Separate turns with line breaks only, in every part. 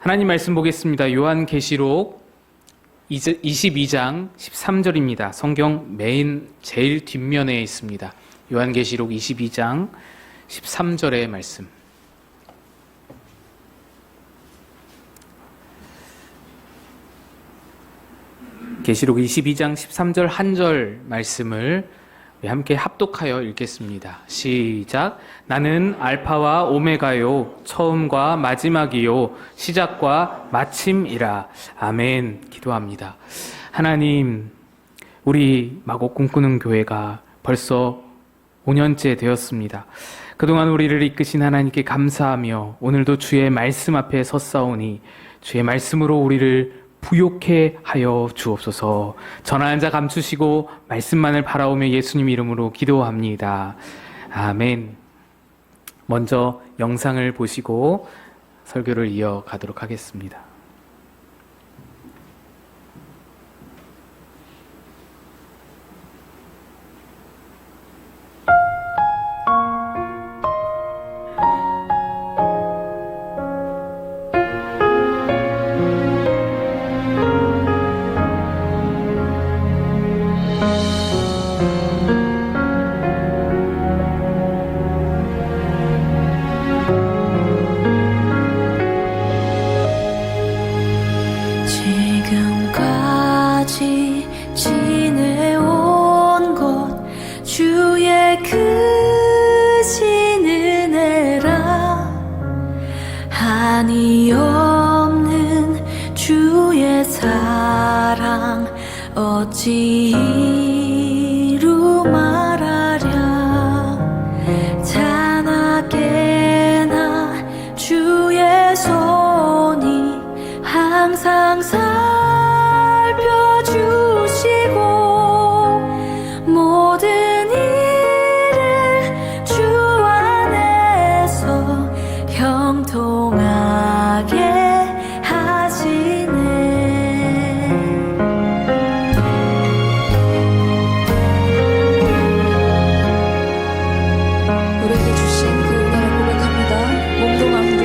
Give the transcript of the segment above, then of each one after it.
하나님 말씀 보겠습니다. 요한계시록 22장 13절입니다. 성경 맨 제일 뒷면에 있습니다. 요한계시록 22장 13절의 말씀. 계시록 22장 13절 한 절 말씀을 함께 합독하여 읽겠습니다. 시작. 나는 알파와 오메가요, 처음과 마지막이요, 시작과 마침이라. 아멘. 기도합니다. 하나님, 우리 마곡 꿈꾸는 교회가 벌써 5년째 되었습니다. 그동안 우리를 이끄신 하나님께 감사하며 오늘도 주의 말씀 앞에 섰사오니 주의 말씀으로 우리를 부욕해 하여 주옵소서. 전하는 자 감추시고 말씀만을 바라오며 예수님 이름으로 기도합니다. 아멘. 먼저 영상을 보시고 설교를 이어가도록 하겠습니다.
지금까지 지내온 것 주의 크신 은혜라. 한이 없는 주의 사랑 어찌 이루 말하랴. 자나깨나 주의 손이 항상 살펴주시고 모든 일을 주 안에서 형통하게 하시네.
우리에게 주신 그 은혜를 고백합니다. 몸도 마음도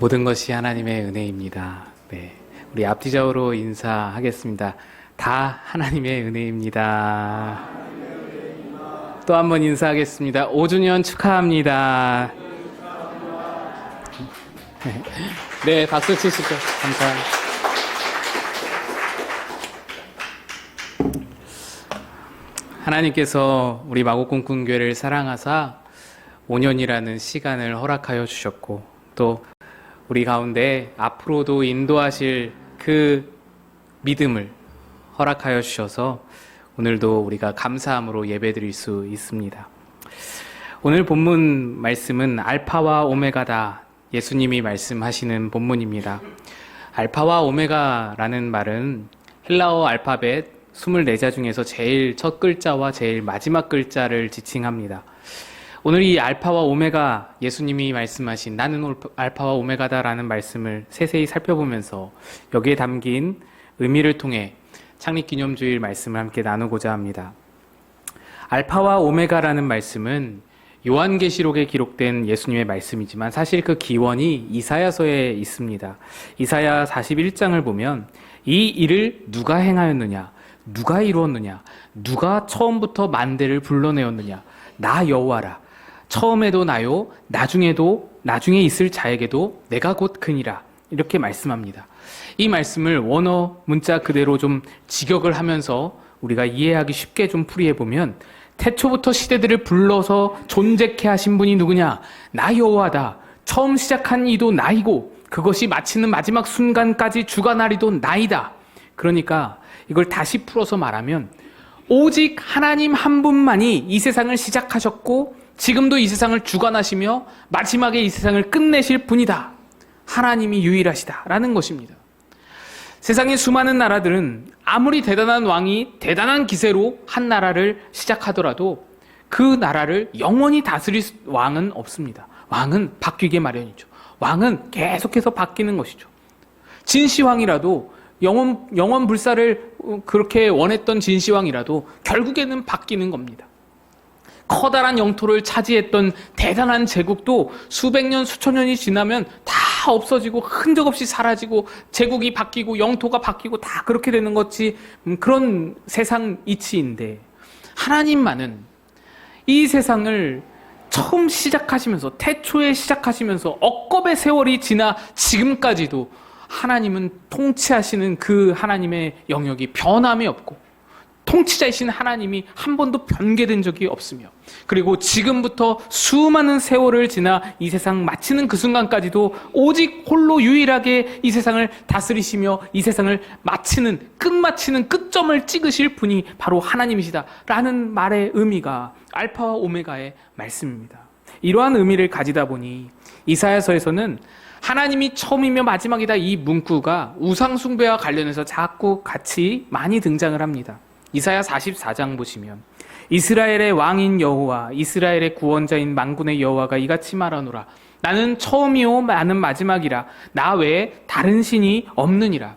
모든 것이 하나님의 은혜입니다. 네, 우리 앞뒤적으로 인사하겠습니다. 다 하나님의 은혜입니다. 또 한 번 인사하겠습니다. 5주년 축하합니다. 네, 박수 치시죠. 감사합니다. 하나님께서 우리 마곡공군교회를 사랑하사 5년이라는 시간을 허락하여 주셨고, 또 우리 가운데 앞으로도 인도하실 그 믿음을 허락하여 주셔서 오늘도 우리가 감사함으로 예배드릴 수 있습니다. 오늘 본문 말씀은 알파와 오메가다, 예수님이 말씀하시는 본문입니다. 알파와 오메가라는 말은 헬라어 알파벳 24자 중에서 제일 첫 글자와 제일 마지막 글자를 지칭합니다. 오늘 이 알파와 오메가, 예수님이 말씀하신 나는 알파와 오메가다라는 말씀을 세세히 살펴보면서 여기에 담긴 의미를 통해 창립기념주일 말씀을 함께 나누고자 합니다. 알파와 오메가라는 말씀은 요한계시록에 기록된 예수님의 말씀이지만 사실 그 기원이 이사야서에 있습니다. 이사야 41장을 보면 이 일을 누가 행하였느냐, 누가 이루었느냐, 누가 처음부터 만대를 불러내었느냐, 나 여호와라. 처음에도 나요, 나중에 있을 자에게도 내가 곧 그니라. 이렇게 말씀합니다. 이 말씀을 원어 문자 그대로 좀 직역을 하면서 우리가 이해하기 쉽게 좀 풀이해보면, 태초부터 시대들을 불러서 존재케 하신 분이 누구냐? 나 여호와다. 처음 시작한 이도 나이고 그것이 마치는 마지막 순간까지 주관하리도 나이다. 그러니까 이걸 다시 풀어서 말하면 오직 하나님 한 분만이 이 세상을 시작하셨고 지금도 이 세상을 주관하시며 마지막에 이 세상을 끝내실 분이다. 하나님이 유일하시다라는 것입니다. 세상의 수많은 나라들은 아무리 대단한 왕이 대단한 기세로 한 나라를 시작하더라도 그 나라를 영원히 다스릴 왕은 없습니다. 왕은 바뀌게 마련이죠. 왕은 계속해서 바뀌는 것이죠. 진시황이라도 영원 불사를 그렇게 원했던 진시황이라도 결국에는 바뀌는 겁니다. 커다란 영토를 차지했던 대단한 제국도 수백 년, 수천 년이 지나면 다 없어지고 흔적 없이 사라지고 제국이 바뀌고 영토가 바뀌고 다 그렇게 되는 것이 그런 세상 이치인데, 하나님만은 이 세상을 처음 시작하시면서 태초에 시작하시면서 억겁의 세월이 지나 지금까지도 하나님은 통치하시는 그 하나님의 영역이 변함이 없고 통치자이신 하나님이 한 번도 변개된 적이 없으며, 그리고 지금부터 수많은 세월을 지나 이 세상 마치는 그 순간까지도 오직 홀로 유일하게 이 세상을 다스리시며 이 세상을 끝마치는 끝점을 찍으실 분이 바로 하나님이시다라는 말의 의미가 알파와 오메가의 말씀입니다. 이러한 의미를 가지다 보니 이사야서에서는 하나님이 처음이며 마지막이다 이 문구가 우상 숭배와 관련해서 자꾸 같이 많이 등장을 합니다. 이사야 44장 보시면 이스라엘의 왕인 여호와, 이스라엘의 구원자인 만군의 여호와가 이같이 말하노라. 나는 처음이요 나는 마지막이라. 나 외에 다른 신이 없느니라.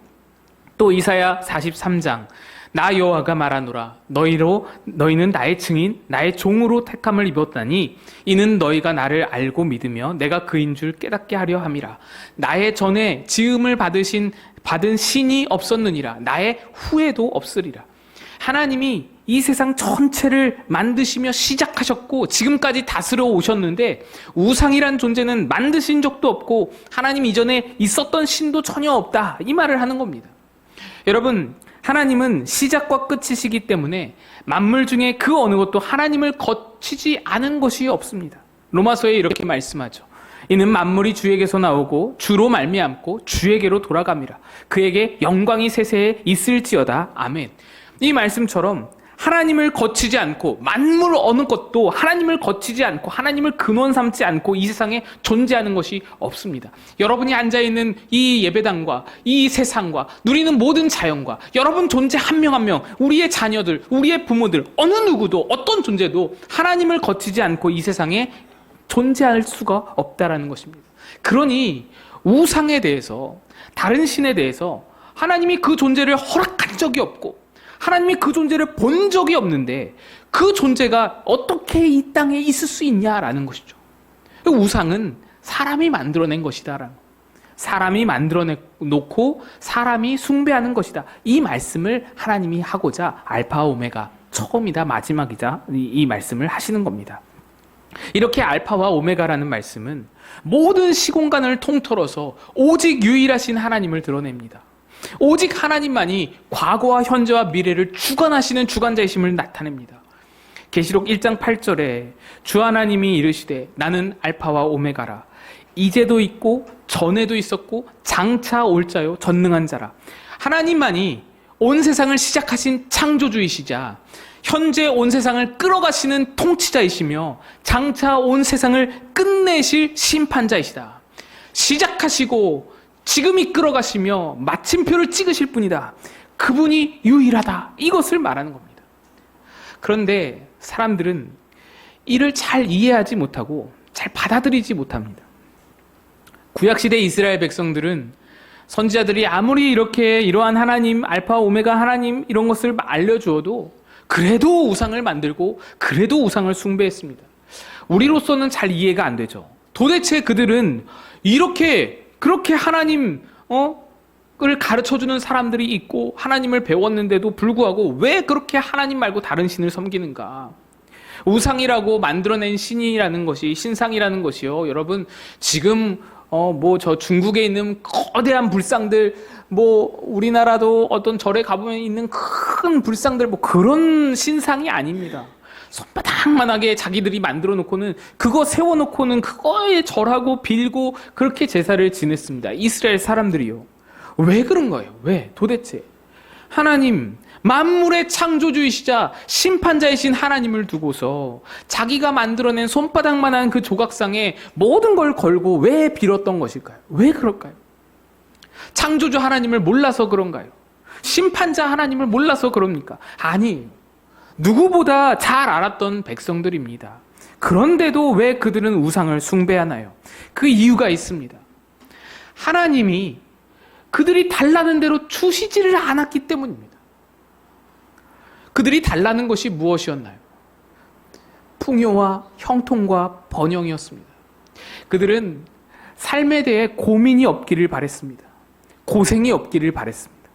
또 이사야 43장 나 여호와가 말하노라. 너희는 나의 증인, 나의 종으로 택함을 입었다니 이는 너희가 나를 알고 믿으며 내가 그인 줄 깨닫게 하려 함이라. 나의 전에 지음을 받은 신이 없었느니라. 나의 후에도 없으리라. 하나님이 이 세상 전체를 만드시며 시작하셨고 지금까지 다스려 오셨는데 우상이란 존재는 만드신 적도 없고 하나님 이전에 있었던 신도 전혀 없다, 이 말을 하는 겁니다. 여러분, 하나님은 시작과 끝이시기 때문에 만물 중에 그 어느 것도 하나님을 거치지 않은 것이 없습니다. 로마서에 이렇게 말씀하죠. 이는 만물이 주에게서 나오고 주로 말미암고 주에게로 돌아갑니다. 그에게 영광이 세세에 있을지어다. 아멘. 이 말씀처럼 하나님을 거치지 않고 만물 어느 것도 하나님을 거치지 않고 하나님을 근원 삼지 않고 이 세상에 존재하는 것이 없습니다. 여러분이 앉아있는 이 예배당과 이 세상과 누리는 모든 자연과 여러분 존재 한 명 한 명, 우리의 자녀들, 우리의 부모들, 어느 누구도 어떤 존재도 하나님을 거치지 않고 이 세상에 존재할 수가 없다라는 것입니다. 그러니 우상에 대해서, 다른 신에 대해서 하나님이 그 존재를 허락한 적이 없고 하나님이 그 존재를 본 적이 없는데 그 존재가 어떻게 이 땅에 있을 수 있냐라는 것이죠. 우상은 사람이 만들어낸 것이다라는 거. 사람이 만들어 놓고 사람이 숭배하는 것이다. 이 말씀을 하나님이 하고자 알파와 오메가, 처음이다 마지막이자 이 말씀을 하시는 겁니다. 이렇게 알파와 오메가라는 말씀은 모든 시공간을 통틀어서 오직 유일하신 하나님을 드러냅니다. 오직 하나님만이 과거와 현재와 미래를 주관하시는 주관자이심을 나타냅니다. 계시록 1장 8절에 주 하나님이 이르시되 나는 알파와 오메가라. 이제도 있고 전에도 있었고 장차 올 자요 전능한 자라. 하나님만이 온 세상을 시작하신 창조주이시자 현재 온 세상을 끌어가시는 통치자이시며 장차 온 세상을 끝내실 심판자이시다. 시작하시고 지금 이끌어가시며 마침표를 찍으실 분이다. 그분이 유일하다. 이것을 말하는 겁니다. 그런데 사람들은 이를 잘 이해하지 못하고 잘 받아들이지 못합니다. 구약시대 이스라엘 백성들은 선지자들이 아무리 이렇게 이러한 하나님, 알파, 오메가 하나님 이런 것을 알려주어도 그래도 우상을 만들고 그래도 우상을 숭배했습니다. 우리로서는 잘 이해가 안 되죠. 도대체 그들은 그렇게 하나님을 가르쳐주는 사람들이 있고 하나님을 배웠는데도 불구하고 왜 그렇게 하나님 말고 다른 신을 섬기는가? 우상이라고 만들어낸 신이라는 것이, 신상이라는 것이요, 여러분 지금 저 중국에 있는 거대한 불상들, 우리나라도 어떤 절에 가보면 있는 큰 불상들, 그런 신상이 아닙니다. 손바닥만하게 자기들이 만들어 놓고는, 그거 세워놓고는 그거에 절하고 빌고 그렇게 제사를 지냈습니다. 이스라엘 사람들이요. 왜 그런 거예요? 왜? 도대체 하나님, 만물의 창조주이시자 심판자이신 하나님을 두고서 자기가 만들어낸 손바닥만한 그 조각상에 모든 걸 걸고 왜 빌었던 것일까요? 왜 그럴까요? 창조주 하나님을 몰라서 그런가요? 심판자 하나님을 몰라서 그럽니까? 아니에요. 누구보다 잘 알았던 백성들입니다. 그런데도 왜 그들은 우상을 숭배하나요? 그 이유가 있습니다. 하나님이 그들이 달라는 대로 주시지를 않았기 때문입니다. 그들이 달라는 것이 무엇이었나요? 풍요와 형통과 번영이었습니다. 그들은 삶에 대해 고민이 없기를 바랬습니다. 고생이 없기를 바랬습니다.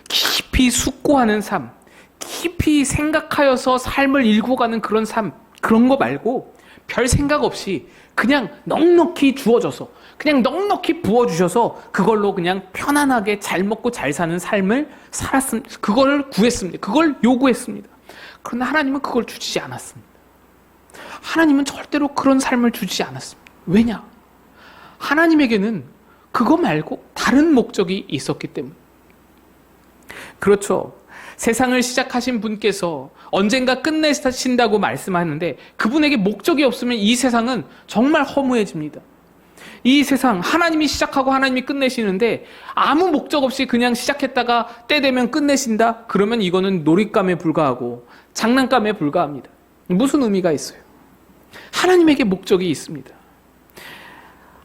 깊이 숙고하는 삶, 깊이 생각하여서 삶을 일궈가는 그런 삶, 그런 거 말고 별 생각 없이 그냥 넉넉히 주어져서, 그냥 넉넉히 부어주셔서 그걸로 그냥 편안하게 잘 먹고 잘 사는 삶을 살았습니다. 그걸 구했습니다. 그걸 요구했습니다. 그러나 하나님은 그걸 주지 않았습니다. 하나님은 절대로 그런 삶을 주지 않았습니다. 왜냐? 하나님에게는 그거 말고 다른 목적이 있었기 때문에. 그렇죠. 세상을 시작하신 분께서 언젠가 끝내신다고 말씀하는데 그분에게 목적이 없으면 이 세상은 정말 허무해집니다. 이 세상, 하나님이 시작하고 하나님이 끝내시는데 아무 목적 없이 그냥 시작했다가 때 되면 끝내신다? 그러면 이거는 놀잇감에 불과하고 장난감에 불과합니다. 무슨 의미가 있어요? 하나님에게 목적이 있습니다.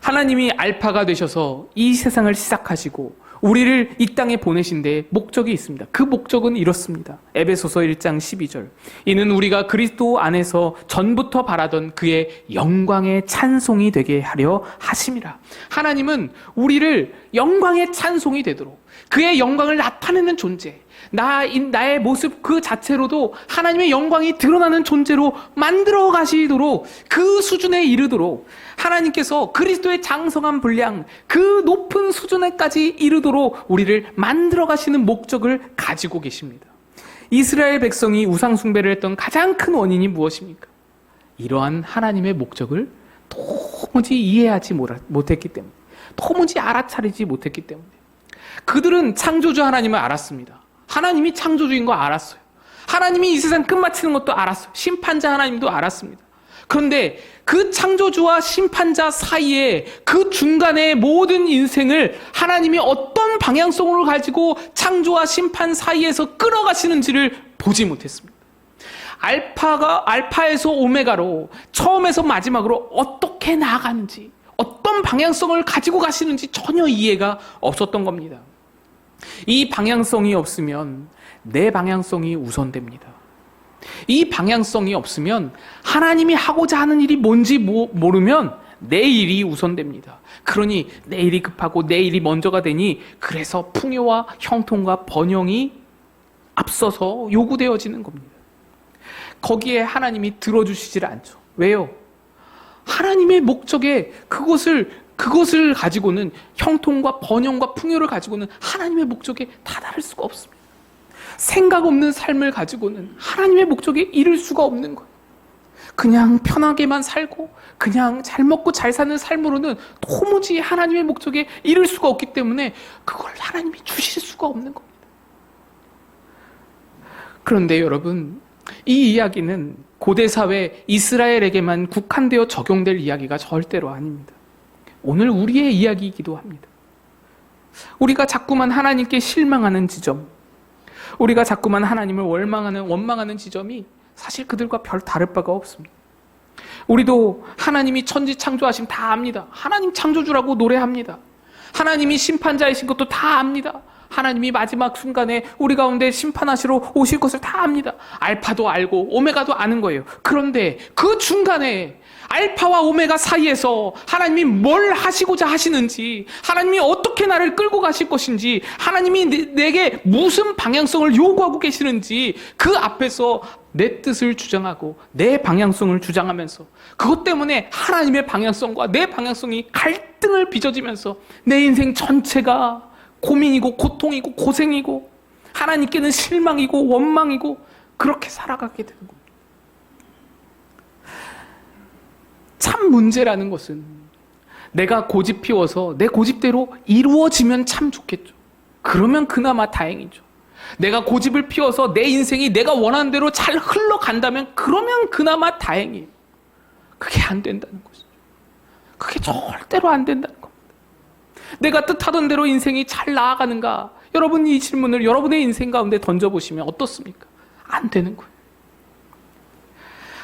하나님이 알파가 되셔서 이 세상을 시작하시고 우리를 이 땅에 보내신 데 목적이 있습니다. 그 목적은 이렇습니다. 에베소서 1장 12절. 이는 우리가 그리스도 안에서 전부터 바라던 그의 영광의 찬송이 되게 하려 하심이라. 하나님은 우리를 영광의 찬송이 되도록, 그의 영광을 나타내는 존재, 나의 모습 그 자체로도 하나님의 영광이 드러나는 존재로 만들어 가시도록, 그 수준에 이르도록 하나님께서 그리스도의 장성한 분량, 그 높은 수준에까지 이르도록 우리를 만들어 가시는 목적을 가지고 계십니다. 이스라엘 백성이 우상 숭배를 했던 가장 큰 원인이 무엇입니까? 이러한 하나님의 목적을 도무지 이해하지 못했기 때문에, 도무지 알아차리지 못했기 때문에. 그들은 창조주 하나님을 알았습니다. 하나님이 창조주인 거 알았어요. 하나님이 이 세상 끝마치는 것도 알았어요. 심판자 하나님도 알았습니다. 그런데 그 창조주와 심판자 사이에, 그 중간의 모든 인생을 하나님이 어떤 방향성으로 가지고 창조와 심판 사이에서 끌어가시는지를 보지 못했습니다. 알파에서 오메가로, 처음에서 마지막으로 어떻게 나아가는지, 어떤 방향성을 가지고 가시는지 전혀 이해가 없었던 겁니다. 이 방향성이 없으면 내 방향성이 우선됩니다. 이 방향성이 없으면 하나님이 하고자 하는 일이 뭔지 모르면 내일이 우선됩니다. 그러니 내일이 급하고 내일이 먼저가 되니 그래서 풍요와 형통과 번영이 앞서서 요구되어지는 겁니다. 거기에 하나님이 들어주시질 않죠. 왜요? 하나님의 목적에 그것을 가지고는 형통과 번영과 풍요를 가지고는 하나님의 목적에 다다를 수가 없습니다. 생각 없는 삶을 가지고는 하나님의 목적에 이를 수가 없는 거예요. 그냥 편하게만 살고 그냥 잘 먹고 잘 사는 삶으로는 도무지 하나님의 목적에 이를 수가 없기 때문에 그걸 하나님이 주실 수가 없는 겁니다. 그런데 여러분, 이 이야기는 고대 사회 이스라엘에게만 국한되어 적용될 이야기가 절대로 아닙니다. 오늘 우리의 이야기이기도 합니다. 우리가 자꾸만 하나님께 실망하는 지점, 우리가 자꾸만 하나님을 원망하는 지점이 사실 그들과 별 다를 바가 없습니다. 우리도 하나님이 천지 창조하심 다 압니다. 하나님 창조주라고 노래합니다. 하나님이 심판자이신 것도 다 압니다. 하나님이 마지막 순간에 우리 가운데 심판하시러 오실 것을 다 압니다. 알파도 알고 오메가도 아는 거예요. 그런데 그 중간에 알파와 오메가 사이에서 하나님이 뭘 하시고자 하시는지, 하나님이 어떻게 나를 끌고 가실 것인지, 하나님이 내게 무슨 방향성을 요구하고 계시는지 그 앞에서 내 뜻을 주장하고 내 방향성을 주장하면서 그것 때문에 하나님의 방향성과 내 방향성이 갈등을 빚어지면서 내 인생 전체가 고민이고 고통이고 고생이고 하나님께는 실망이고 원망이고 그렇게 살아가게 되는 겁니다. 참 문제라는 것은 내가 고집 피워서 내 고집대로 이루어지면 참 좋겠죠. 그러면 그나마 다행이죠. 내가 고집을 피워서 내 인생이 내가 원하는 대로 잘 흘러간다면 그러면 그나마 다행이에요. 그게 안 된다는 것이죠. 그게 절대로 안 된다는 겁니다. 내가 뜻하던 대로 인생이 잘 나아가는가? 여러분, 이 질문을 여러분의 인생 가운데 던져보시면 어떻습니까? 안 되는 거예요.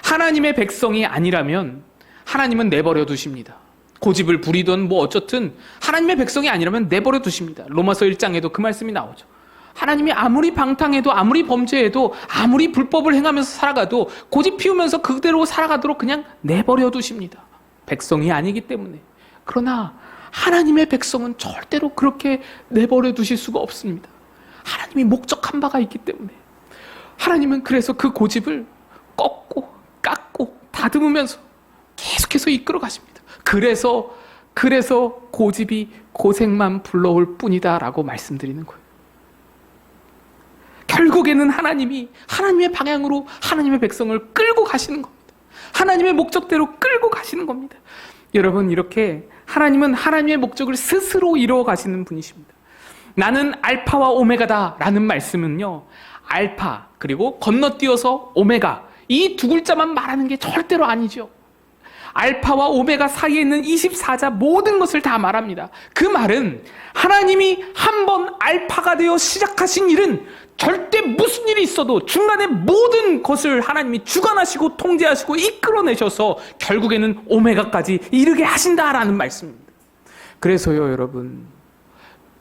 하나님의 백성이 아니라면 하나님은 내버려 두십니다. 고집을 부리든 뭐 어쨌든 하나님의 백성이 아니라면 내버려 두십니다. 로마서 1장에도 그 말씀이 나오죠. 하나님이 아무리 방탕해도 아무리 범죄해도 아무리 불법을 행하면서 살아가도 고집 피우면서 그대로 살아가도록 그냥 내버려 두십니다. 백성이 아니기 때문에. 그러나 하나님의 백성은 절대로 그렇게 내버려 두실 수가 없습니다. 하나님이 목적한 바가 있기 때문에. 하나님은 그래서 그 고집을 꺾고 깎고 다듬으면서 계속해서 이끌어 가십니다. 그래서 고집이 고생만 불러올 뿐이다 라고 말씀드리는 거예요. 결국에는 하나님이 하나님의 방향으로 하나님의 백성을 끌고 가시는 겁니다. 하나님의 목적대로 끌고 가시는 겁니다. 여러분, 이렇게 하나님은 하나님의 목적을 스스로 이루어 가시는 분이십니다. 나는 알파와 오메가다 라는 말씀은요, 알파 그리고 건너뛰어서 오메가, 이 두 글자만 말하는 게 절대로 아니죠. 알파와 오메가 사이에 있는 24자 모든 것을 다 말합니다. 그 말은 하나님이 한번 알파가 되어 시작하신 일은 절대 무슨 일이 있어도 중간에 모든 것을 하나님이 주관하시고 통제하시고 이끌어내셔서 결국에는 오메가까지 이르게 하신다라는 말씀입니다. 그래서요, 여러분,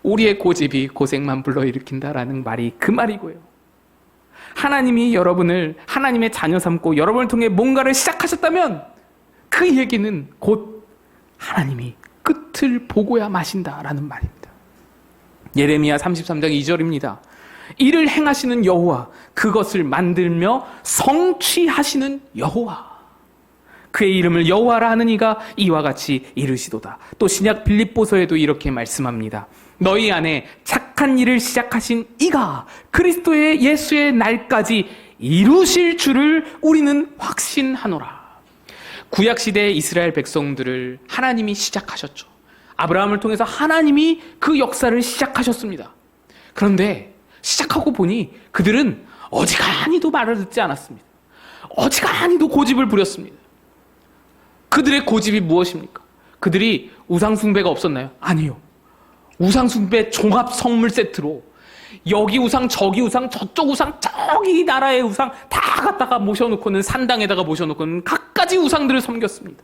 우리의 고집이 고생만 불러일으킨다라는 말이 그 말이고요. 하나님이 여러분을 하나님의 자녀 삼고 여러분을 통해 뭔가를 시작하셨다면 그 얘기는 곧 하나님이 끝을 보고야 마신다라는 말입니다. 예레미야 33장 2절입니다. 이를 행하시는 여호와, 그것을 만들며 성취하시는 여호와, 그의 이름을 여호와라 하는 이가 이와 같이 이르시도다. 또 신약 빌립보서에도 이렇게 말씀합니다. 너희 안에 착한 일을 시작하신 이가 그리스도의 예수의 날까지 이루실 줄을 우리는 확신하노라. 구약시대의 이스라엘 백성들을 하나님이 시작하셨죠. 아브라함을 통해서 하나님이 그 역사를 시작하셨습니다. 그런데 시작하고 보니 그들은 어지간히도 말을 듣지 않았습니다. 어지간히도 고집을 부렸습니다. 그들의 고집이 무엇입니까? 그들이 우상숭배가 없었나요? 아니요. 우상숭배 종합 선물 세트로 여기 우상, 저기 우상, 저쪽 우상, 저기 나라의 우상 다 갖다가 모셔놓고는, 산당에다가 모셔놓고는 갖가지 우상들을 섬겼습니다.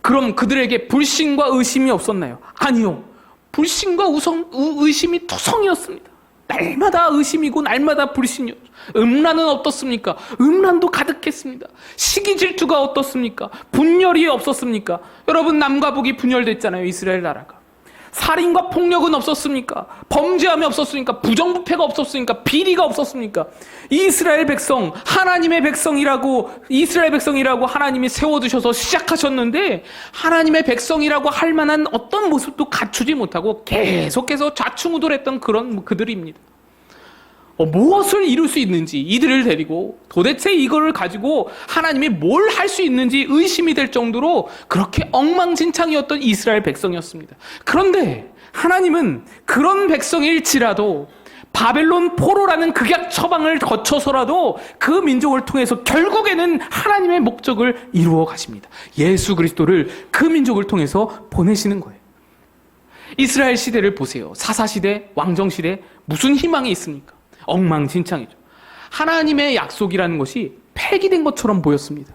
그럼 그들에게 불신과 의심이 없었나요? 아니요. 불신과 의심이 투성이었습니다. 날마다 의심이고 날마다 불신이었죠. 음란은 어떻습니까? 음란도 가득했습니다. 시기 질투가 어떻습니까? 분열이 없었습니까? 여러분, 남과 북이 분열됐잖아요. 이스라엘 나라가. 살인과 폭력은 없었습니까? 범죄함이 없었습니까? 부정부패가 없었습니까? 비리가 없었습니까? 이스라엘 백성, 하나님의 백성이라고, 이스라엘 백성이라고 하나님이 세워두셔서 시작하셨는데 하나님의 백성이라고 할 만한 어떤 모습도 갖추지 못하고 계속해서 좌충우돌했던 그런 그들입니다. 무엇을 이룰 수 있는지 이들을 데리고 도대체 이거를 가지고 하나님이 뭘 할 수 있는지 의심이 될 정도로 그렇게 엉망진창이었던 이스라엘 백성이었습니다. 그런데 하나님은 그런 백성일지라도 바벨론 포로라는 극약 처방을 거쳐서라도 그 민족을 통해서 결국에는 하나님의 목적을 이루어 가십니다. 예수 그리스도를 그 민족을 통해서 보내시는 거예요. 이스라엘 시대를 보세요. 사사시대, 왕정시대, 무슨 희망이 있습니까? 엉망진창이죠. 하나님의 약속이라는 것이 폐기된 것처럼 보였습니다.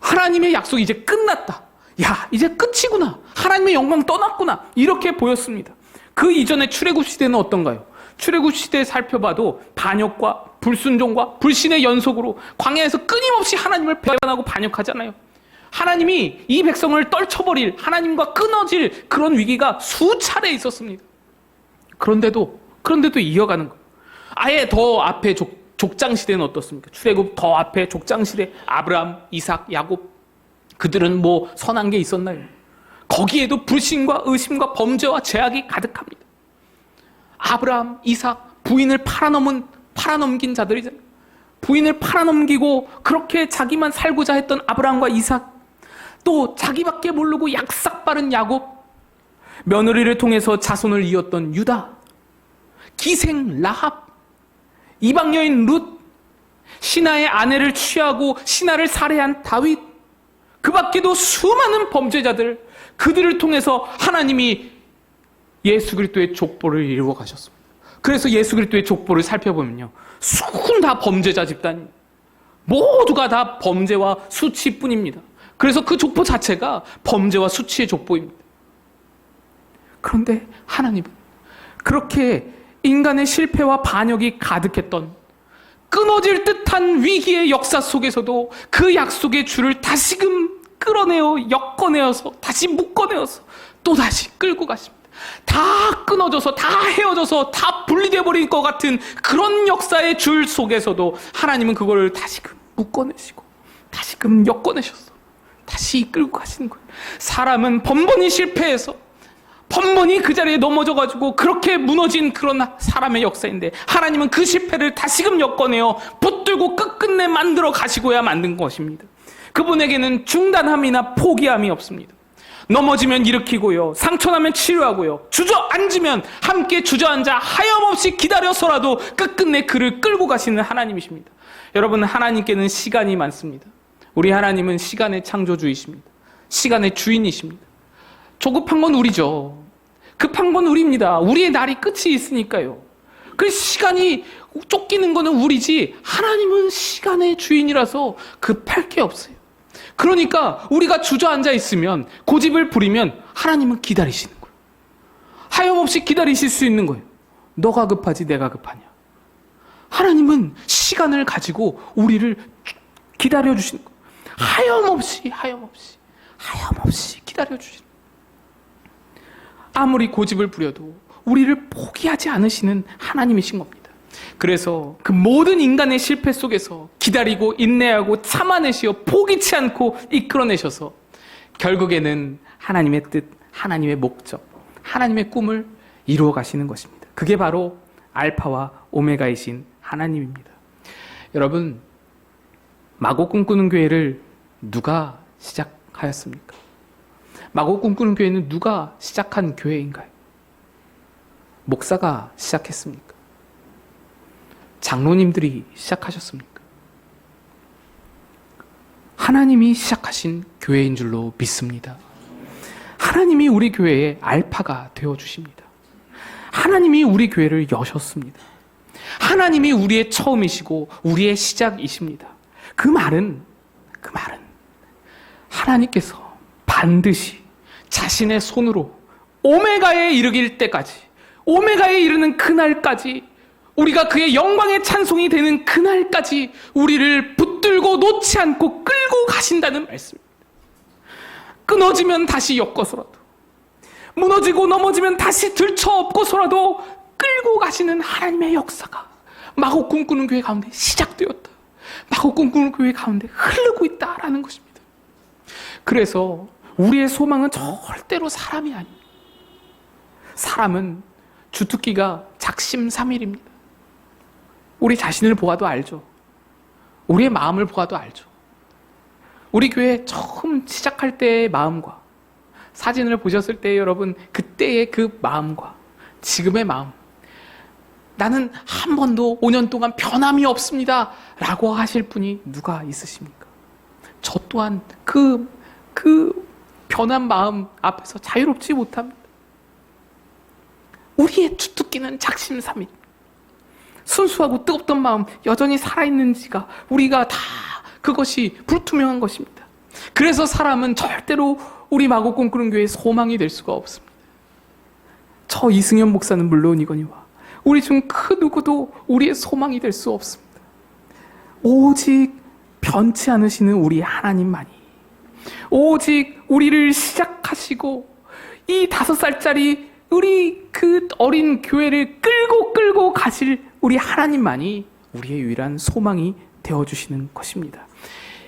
하나님의 약속이 이제 끝났다. 야, 이제 끝이구나. 하나님의 영광 떠났구나. 이렇게 보였습니다. 그 이전의 출애굽 시대는 어떤가요? 출애굽 시대 살펴봐도 반역과 불순종과 불신의 연속으로 광야에서 끊임없이 하나님을 배반하고 반역하잖아요. 하나님이 이 백성을 떨쳐버릴, 하나님과 끊어질 그런 위기가 수차례 있었습니다. 그런데도 이어가는 거예요. 아예 더 앞에 족장 시대는 어떻습니까? 출애굽 더 앞에 족장 시대, 아브라함, 이삭, 야곱, 그들은 뭐 선한 게 있었나요? 거기에도 불신과 의심과 범죄와 죄악이 가득합니다. 아브라함, 이삭, 부인을 팔아넘긴 자들이잖아요. 부인을 팔아넘기고 그렇게 자기만 살고자 했던 아브라함과 이삭, 또 자기밖에 모르고 약삭 빠른 야곱, 며느리를 통해서 자손을 이었던 유다, 기생 라합, 이방 여인 룻, 신하의 아내를 취하고 신하를 살해한 다윗, 그 밖에도 수많은 범죄자들, 그들을 통해서 하나님이 예수 그리스도의 족보를 이루어 가셨습니다. 그래서 예수 그리스도의 족보를 살펴보면요, 수군 다 범죄자 집단입니다. 모두가 다 범죄와 수치뿐입니다. 그래서 그 족보 자체가 범죄와 수치의 족보입니다. 그런데 하나님은 그렇게 인간의 실패와 반역이 가득했던 끊어질 듯한 위기의 역사 속에서도 그 약속의 줄을 다시금 끌어내어 엮어내어서 다시 묶어내어서 또다시 끌고 가십니다. 다 끊어져서 다 헤어져서 다 분리돼 버릴 것 같은 그런 역사의 줄 속에서도 하나님은 그거를 다시금 묶어내시고 다시금 엮어내셔서 다시 끌고 가시는 거예요. 사람은 번번이 실패해서 번번이 그 자리에 넘어져가지고 그렇게 무너진 그런 사람의 역사인데 하나님은 그 실패를 다시금 엮어내어 붙들고 끝끝내 만들어 가시고야 만든 것입니다. 그분에게는 중단함이나 포기함이 없습니다. 넘어지면 일으키고요, 상처나면 치료하고요, 주저앉으면 함께 주저앉아 하염없이 기다려서라도 끝끝내 그를 끌고 가시는 하나님이십니다. 여러분, 하나님께는 시간이 많습니다. 우리 하나님은 시간의 창조주이십니다. 시간의 주인이십니다. 조급한 건 우리죠. 급한 건 우리입니다. 우리의 날이 끝이 있으니까요. 그 시간이 쫓기는 거는 우리지 하나님은 시간의 주인이라서 급할 게 없어요. 그러니까 우리가 주저앉아 있으면, 고집을 부리면 하나님은 기다리시는 거예요. 하염없이 기다리실 수 있는 거예요. 너가 급하지 내가 급하냐. 하나님은 시간을 가지고 우리를 기다려주시는 거예요. 하염없이 기다려주시는 거예요. 아무리 고집을 부려도 우리를 포기하지 않으시는 하나님이신 겁니다. 그래서 그 모든 인간의 실패 속에서 기다리고 인내하고 참아내시어 포기치 않고 이끌어내셔서 결국에는 하나님의 뜻, 하나님의 목적, 하나님의 꿈을 이루어 가시는 것입니다. 그게 바로 알파와 오메가이신 하나님입니다. 여러분, 마곡 꿈꾸는 교회를 누가 시작하였습니까? 마곡 꿈꾸는 교회는 누가 시작한 교회인가요? 목사가 시작했습니까? 장로님들이 시작하셨습니까? 하나님이 시작하신 교회인 줄로 믿습니다. 하나님이 우리 교회의 알파가 되어주십니다. 하나님이 우리 교회를 여셨습니다. 하나님이 우리의 처음이시고 우리의 시작이십니다. 그 말은 하나님께서 반드시 자신의 손으로 오메가에 이르길 때까지, 오메가에 이르는 그날까지 우리가 그의 영광의 찬송이 되는 그날까지 우리를 붙들고 놓지 않고 끌고 가신다는 말씀입니다. 끊어지면 다시 엮어서라도, 무너지고 넘어지면 다시 들쳐업고서라도 끌고 가시는 하나님의 역사가 마곡 꿈꾸는 교회 가운데 시작되었다. 마곡 꿈꾸는 교회 가운데 흐르고 있다라는 것입니다. 그래서 우리의 소망은 절대로 사람이 아닙니다. 사람은 주특기가 작심삼일입니다. 우리 자신을 보아도 알죠. 우리의 마음을 보아도 알죠. 우리 교회 처음 시작할 때의 마음과 사진을 보셨을 때 여러분 그때의 그 마음과 지금의 마음, 나는 한 번도 5년 동안 변함이 없습니다 라고 하실 분이 누가 있으십니까? 저 또한 그 변한 마음 앞에서 자유롭지 못합니다. 우리의 주특기는 작심삼일. 순수하고 뜨겁던 마음 여전히 살아있는지가 우리가 다 그것이 불투명한 것입니다. 그래서 사람은 절대로 우리 마곡 꿈꾸는 교회의 소망이 될 수가 없습니다. 저 이승현 목사는 물론이거니와 우리 중 그 누구도 우리의 소망이 될 수 없습니다. 오직 변치 않으시는 우리 하나님만이, 오직 우리를 시작하시고 이 5살짜리 우리 그 어린 교회를 끌고 가실 우리 하나님만이 우리의 유일한 소망이 되어주시는 것입니다.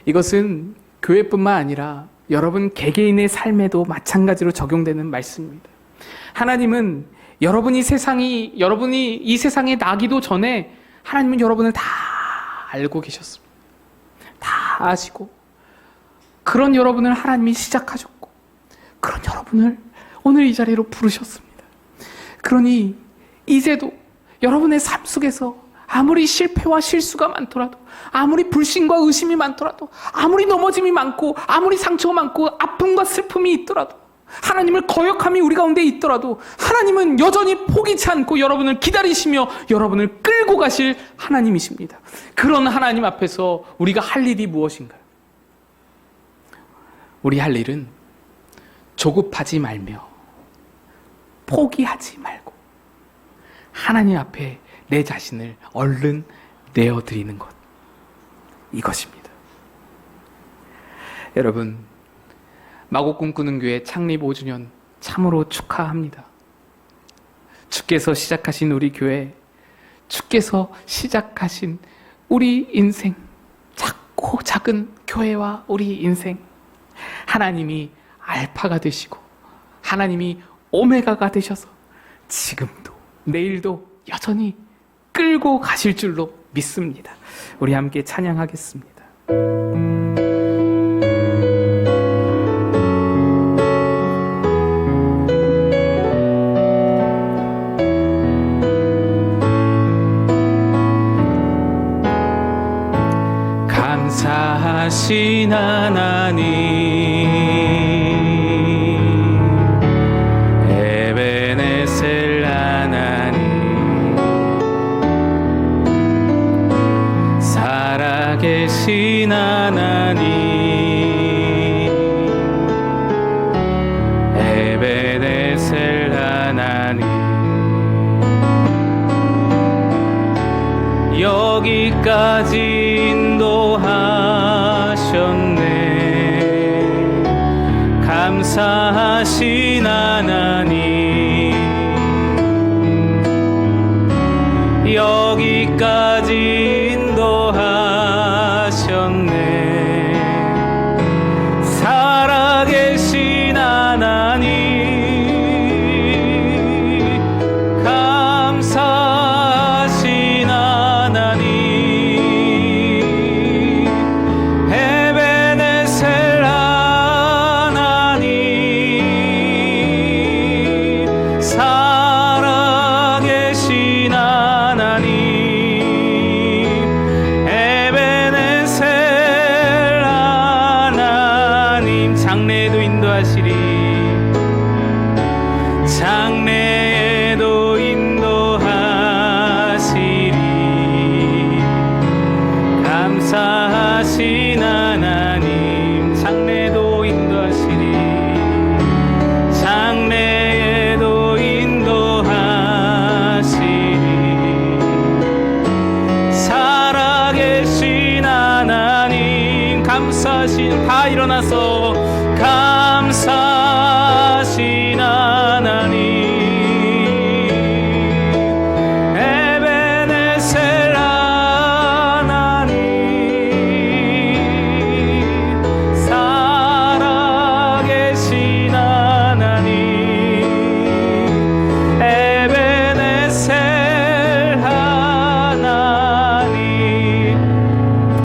이것은 교회뿐만 아니라 여러분 개개인의 삶에도 마찬가지로 적용되는 말씀입니다. 하나님은 여러분이 이 세상에 나기도 전에 하나님은 여러분을 다 알고 계셨습니다. 다 아시고 그런 여러분을 하나님이 시작하셨고 그런 여러분을 오늘 이 자리로 부르셨습니다. 그러니 이제도 여러분의 삶 속에서 아무리 실패와 실수가 많더라도, 아무리 불신과 의심이 많더라도, 아무리 넘어짐이 많고, 아무리 상처가 많고, 아픔과 슬픔이 있더라도, 하나님을 거역함이 우리 가운데 있더라도 하나님은 여전히 포기치 않고 여러분을 기다리시며 여러분을 끌고 가실 하나님이십니다. 그런 하나님 앞에서 우리가 할 일이 무엇인가요? 우리 할 일은 조급하지 말며 포기하지 말고 하나님 앞에 내 자신을 얼른 내어드리는 것, 이것입니다. 여러분, 마곡 꿈꾸는 교회 창립 5주년 참으로 축하합니다. 주께서 시작하신 우리 교회, 주께서 시작하신 우리 인생, 작고 작은 교회와 우리 인생, 하나님이 알파가 되시고 하나님이 오메가가 되셔서 지금도 내일도 여전히 끌고 가실 줄로 믿습니다. 우리 함께 찬양하겠습니다. 감사하신 하나님, 에베네셀 하나님, 살아계신 하나님, 에베네셀 하나님, 여기까지 인도하셨네. 감사하신 하나님, 여기까지 인도하셨네. 살아계신 하나님, 감사하신 하나님, 에베네셀 하나님, 살아계신 하나님, 에베네셀 하나님, 장래에도 인도하시리, 장래